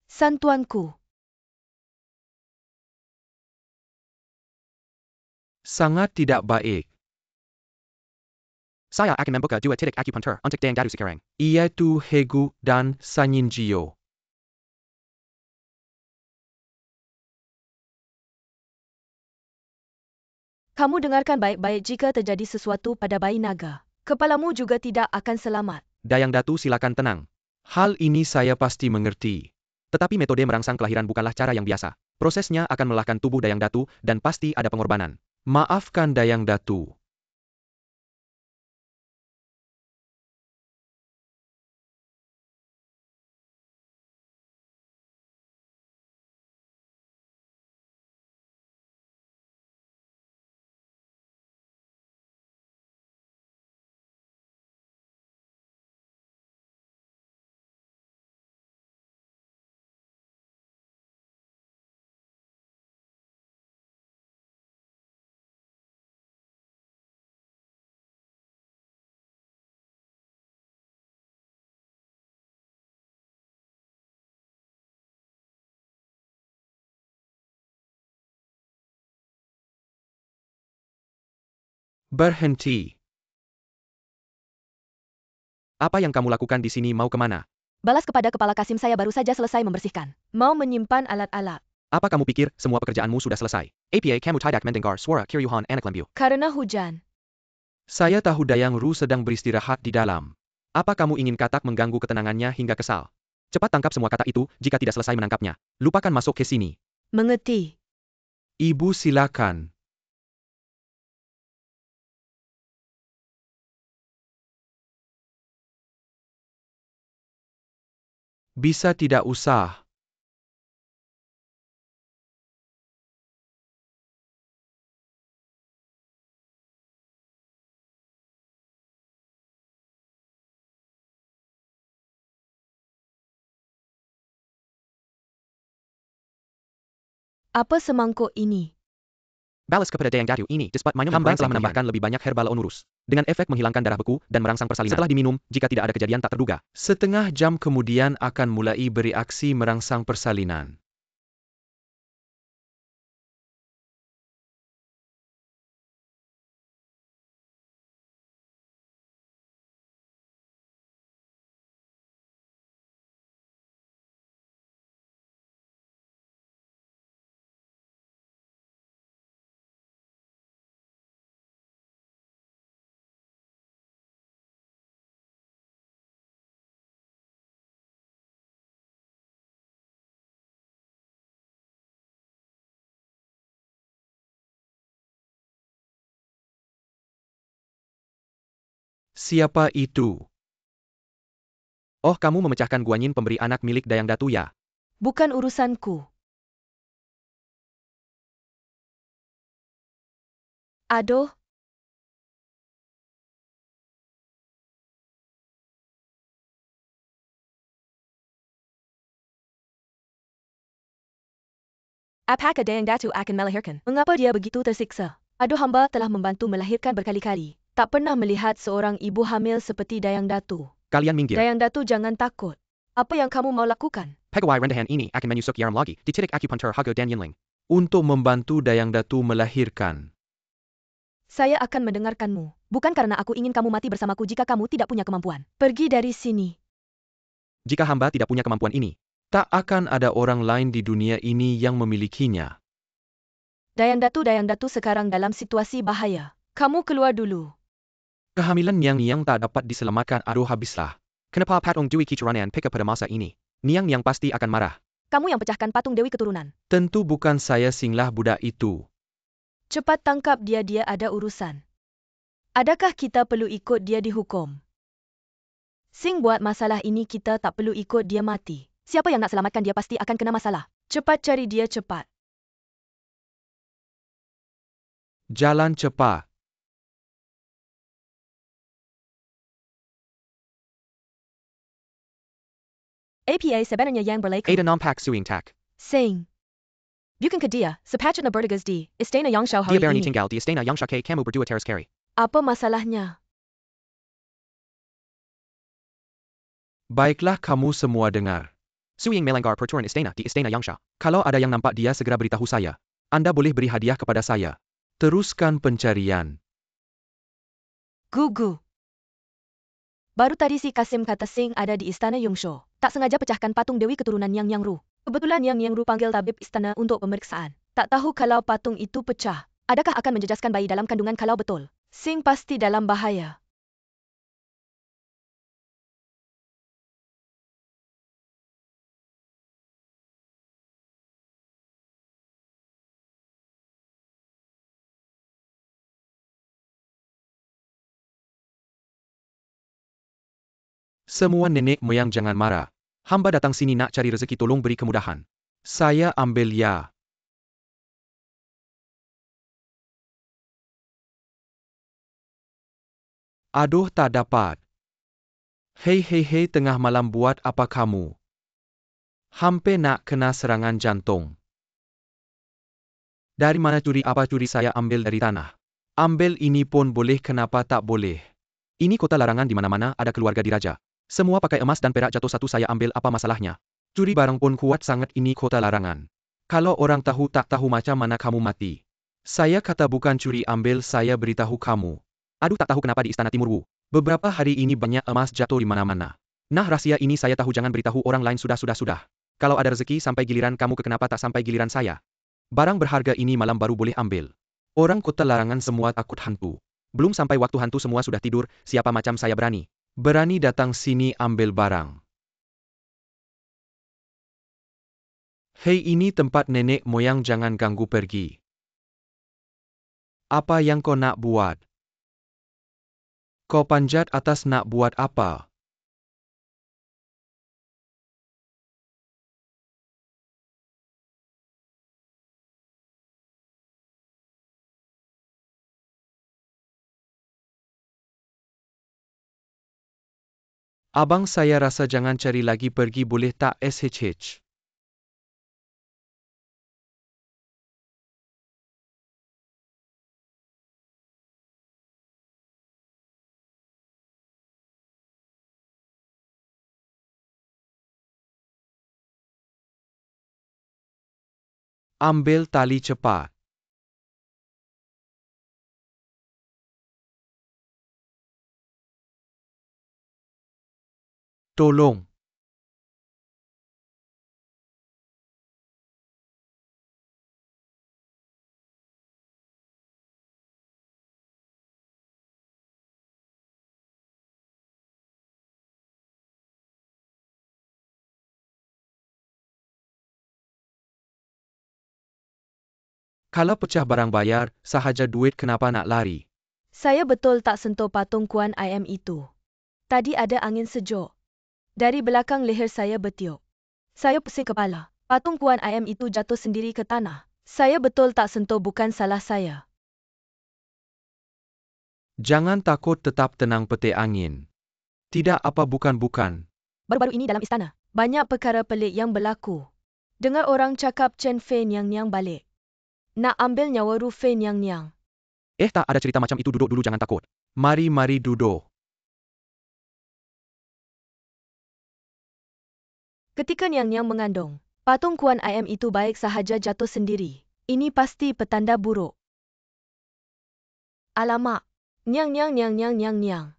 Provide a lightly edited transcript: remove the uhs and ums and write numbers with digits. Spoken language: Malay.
Santuanku. Sangat tidak baik. Saya akan membuka 2 titik akupunktur untuk Dayang Datu sekarang. Iaitu Hegu dan Sanyinjio. Kamu dengarkan baik-baik jika terjadi sesuatu pada bayi naga. Kepalamu juga tidak akan selamat. Dayang Datu silakan tenang. Hal ini saya pasti mengerti. Tetapi metode merangsang kelahiran bukanlah cara yang biasa. Prosesnya akan melelahkan tubuh Dayang Datu dan pasti ada pengorbanan. Maafkan Dayang Datu. Berhenti. Apa yang kamu lakukan di sini, mau kemana? Balas kepada Kepala Kasim, saya baru saja selesai membersihkan. Mau menyimpan alat-alat. Apa kamu pikir semua pekerjaanmu sudah selesai? APA kamu tidak mendengar suara Kiryuhan anak lembu. Karena hujan. Saya tahu Dayang Ru sedang beristirahat di dalam. Apa kamu ingin katak mengganggu ketenangannya hingga kesal? Cepat tangkap semua katak itu jika tidak selesai menangkapnya. Lupakan masuk ke sini. Mengerti. Ibu silakan. Bisa tidak usah. Apa semangkuk ini? Balas kepada Dayang Datu ini, cepat minum. Hamba telah menambahkan lebih banyak herbal onurus. Dengan efek menghilangkan darah beku dan merangsang persalinan. Setelah diminum, jika tidak ada kejadian tak terduga. Setengah jam kemudian akan mulai bereaksi merangsang persalinan. Siapa itu? Oh, kamu memecahkan guanyin pemberi anak milik Dayang Datu ya? Bukan urusanku. Aduh. Apakah Dayang Datu akan melahirkan? Mengapa dia begitu tersiksa? Aduh, hamba telah membantu melahirkan berkali-kali. Tak pernah melihat seorang ibu hamil seperti Dayang Datu. Kalian minggir. Dayang Datu, jangan takut. Apa yang kamu mau lakukan? Pegawai rendahan ini akan menyusuk Yaram lagi di titik akupunktur Hago dan Yinling. Untuk membantu Dayang Datu melahirkan. Saya akan mendengarkanmu. Bukan karena aku ingin kamu mati bersamaku jika kamu tidak punya kemampuan. Pergi dari sini. Jika hamba tidak punya kemampuan ini, tak akan ada orang lain di dunia ini yang memilikinya. Dayang Datu sekarang dalam situasi bahaya. Kamu keluar dulu. Kehamilan Niang tak dapat diselamatkan. Aduh, habislah. Kenapa patung Dewi Kicuranan peka pada masa ini? Niang pasti akan marah. Kamu yang pecahkan patung Dewi Keturunan. Tentu bukan saya, singlah budak itu. Cepat tangkap dia, dia ada urusan. Adakah kita perlu ikut dia dihukum? Sing buat masalah ini kita tak perlu ikut dia mati. Siapa yang nak selamatkan dia pasti akan kena masalah. Cepat cari dia, cepat. Jalan cepat. APA sebenarnya yang berlaku. Ada nampak suing tak. Sing. Bukan ke dia, sepatut na bertugas di Istana Yangshan hari Dia berani ini. tinggal di Istana Yangshan kamu berdua teras kari. Apa masalahnya? Baiklah, kamu semua dengar. Su Ying melanggar peraturan istana di Istana Yangsha. Kalau ada yang nampak dia segera beritahu saya. Anda boleh beri hadiah kepada saya. Teruskan pencarian. Gugu. Baru tadi si Kasim kata Sing ada di Istana Yungsho. Tak sengaja pecahkan patung Dewi Keturunan Yang Ru. Kebetulan Yang Ru panggil tabib istana untuk pemeriksaan. Tak tahu kalau patung itu pecah. Adakah akan menjejaskan bayi dalam kandungan kalau betul? Sing pasti dalam bahaya. Semua nenek moyang jangan marah. Hamba datang sini nak cari rezeki, tolong beri kemudahan. Saya ambil ya. Aduh tak dapat. Hei hei hei, tengah malam buat apa kamu? Hampir nak kena serangan jantung. Dari mana curi? Apa curi? Saya ambil dari tanah. Ambil ini pun boleh, kenapa tak boleh? Ini kota larangan, di mana-mana ada keluarga diraja. Semua pakai emas dan perak, jatuh satu saya ambil, apa masalahnya? Curi barang pun kuat sangat, ini kota larangan. Kalau orang tahu tak tahu macam mana kamu mati. Saya kata bukan curi, ambil, saya beritahu kamu. Aduh tak tahu kenapa di Istana Timur Wu. Beberapa hari ini banyak emas jatuh di mana-mana. Nah rahsia ini saya tahu, jangan beritahu orang lain, sudah. Kalau ada rezeki sampai giliran kamu ke, kenapa tak sampai giliran saya? Barang berharga ini malam baru boleh ambil. Orang kota larangan semua takut hantu. Belum sampai waktu hantu semua sudah tidur, siapa macam saya berani? Berani datang sini ambil barang. Hei, ini tempat nenek moyang, jangan ganggu, pergi. Apa yang kau nak buat? Kau panjat atas nak buat apa? Abang, saya rasa jangan cari lagi, pergi boleh tak? SHH. Ambil tali cepat. Tolong. Kalau pecah barang bayar, sahaja duit, kenapa nak lari? Saya betul tak sentuh patung Kuan Im itu. Tadi ada angin sejuk. Dari belakang leher saya bertiup. Saya pusing kepala. Patung Kuan Im itu jatuh sendiri ke tanah. Saya betul tak sentuh, bukan salah saya. Jangan takut, tetap tenang, petik angin. Tidak apa, bukan. Baru-baru ini dalam istana, banyak perkara pelik yang berlaku. Dengar orang cakap Chen Fei Nyang balik. Nak ambil nyawa Ru Fei Nyang. Tak ada cerita macam itu, duduk dulu, jangan takut. Mari duduk. Ketika Nyang mengandung, patung Kuan Im itu baik sahaja jatuh sendiri. Ini pasti petanda buruk. Alamak. Nyang.